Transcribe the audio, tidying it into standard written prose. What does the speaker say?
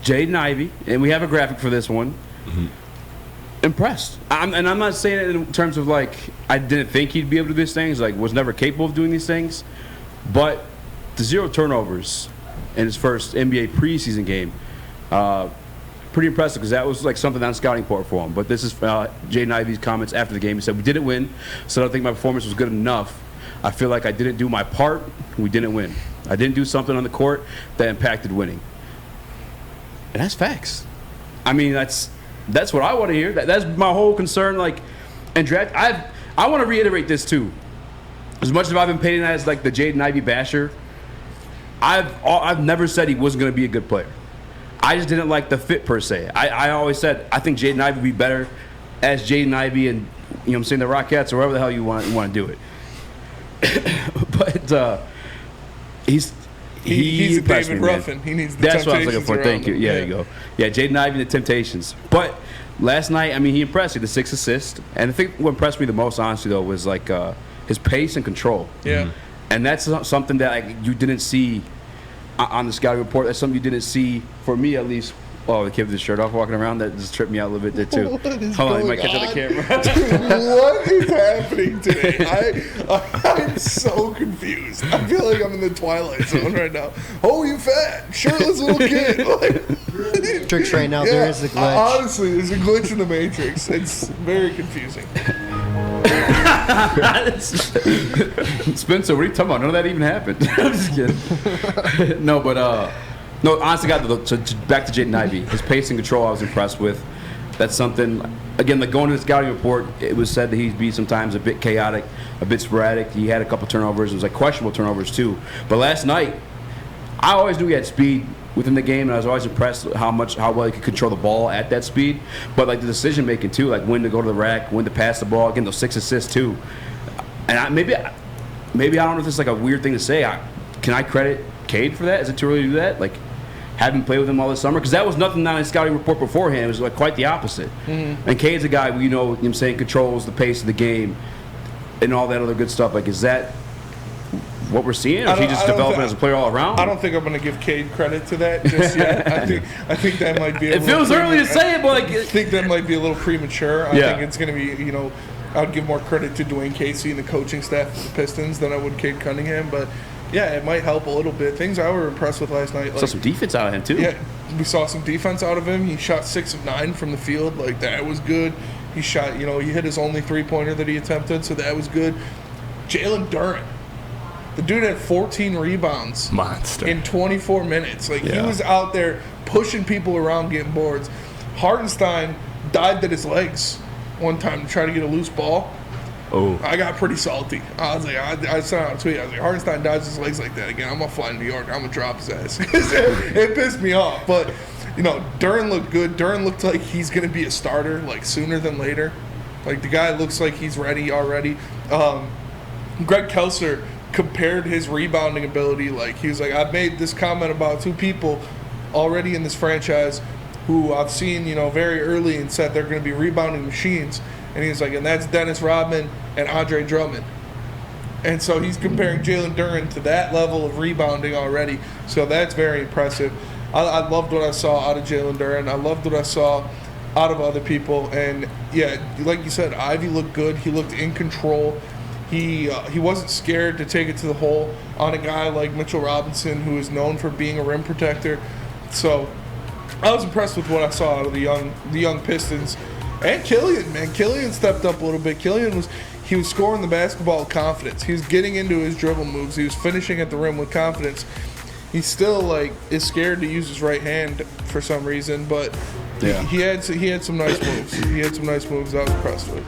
Jaden Ivey, and we have a graphic for this one. Mm-hmm. Impressed. And I'm not saying it in terms of like I didn't think he'd be able to do these things, like was never capable of doing these things, but the 0 turnovers in his first NBA preseason game, pretty impressive because that was like something on scouting report for him. But this is Jaden Ivey's comments after the game. He said, "We didn't win, so I don't think my performance was good enough. I feel like I didn't do my part. We didn't win. I didn't do something on the court that impacted winning." And that's facts. I mean, that's what I want to hear. That's my whole concern. Like, and draft. I want to reiterate this too. As much as I've been painting that as like the Jaden Ivey basher, I've never said he wasn't going to be a good player. I just didn't like the fit per se. I always said I think Jaden Ivey would be better as Jaden Ivey and I'm saying the Rockettes or wherever the hell you want to do it. But he's a David Ruffin. He needs the That's what I was Temptations looking for. Thank you. around him. Yeah, there you go. Yeah, Jaden Ivey and the Temptations. But last night, I mean, he impressed me, the 6 assists. And I think what impressed me the most, honestly, though, was like his pace and control. Yeah. And that's something that you didn't see on the scouting report. That's something you didn't see, for me at least. Oh, the kid with his shirt off walking around, that just tripped me out a little bit there, too. Hold on, you might catch on the camera. What is happening today? I'm so confused. I feel like I'm in the Twilight Zone right now. Oh, you fat, shirtless little kid. Like, Matrix right now, there is a glitch. Honestly, there's a glitch in the Matrix. It's very confusing. Spencer, what are you talking about? None of that even happened. I'm just kidding. No, honestly, back to Jaden Ivey. His pace and control I was impressed with. That's something, again, like going to the scouting report, it was said that he'd be sometimes a bit chaotic, a bit sporadic. He had a couple turnovers. It was like questionable turnovers, too. But last night, I always knew he had speed within the game, and I was always impressed how well he could control the ball at that speed. But like the decision making too, like when to go to the rack, when to pass the ball, again those 6 assists too. And maybe I don't know if this is like a weird thing to say. Can I credit Cade for that? Is it too early to do that? Like having played with him all this summer, because that was nothing on his scouting report beforehand. It was like quite the opposite. Mm-hmm. And Cade's a guy who you know what I'm saying controls the pace of the game and all that other good stuff. Like is that what we're seeing, or is he just developing as a player all around? I don't think I'm going to give Cade credit to that just yet. I think that might be. It feels early to say it, but like, I think that might be a little premature. I think it's going to be, I'd give more credit to Dwayne Casey and the coaching staff of the Pistons than I would Cade Cunningham. But yeah, it might help a little bit. Things I were impressed with last night. Saw some defense out of him too. Yeah, we saw some defense out of him. He shot 6 of 9 from the field. Like that was good. He shot. He hit his only 3-pointer that he attempted, so that was good. Jalen Duren. The dude had 14 rebounds monster in 24 minutes. Like he was out there pushing people around, getting boards. Hartenstein dived at his legs one time to try to get a loose ball. Oh, I got pretty salty. I was like, I sent out a tweet. I was like, Hartenstein dives his legs like that again. I'm gonna fly to New York. I'm gonna drop his ass. It pissed me off. But Duren looked good. Duren looked like he's gonna be a starter like sooner than later. Like the guy looks like he's ready already. Greg Kelser compared his rebounding ability. Like he was like, I've made this comment about 2 people already in this franchise who I've seen, very early and said they're going to be rebounding machines. And he's like, and that's Dennis Rodman and Andre Drummond. And so he's comparing Jalen Duren to that level of rebounding already. So that's very impressive. I loved what I saw out of Jalen Duren. I loved what I saw out of other people. And yeah, like you said, Ivy looked good. He looked in control. He wasn't scared to take it to the hole on a guy like Mitchell Robinson, who is known for being a rim protector. So I was impressed with what I saw out of the young Pistons. And Killian, man. Killian stepped up a little bit. Killian was scoring the basketball with confidence. He was getting into his dribble moves. He was finishing at the rim with confidence. He still is scared to use his right hand for some reason, but he had some nice moves. He had some nice moves I was impressed with.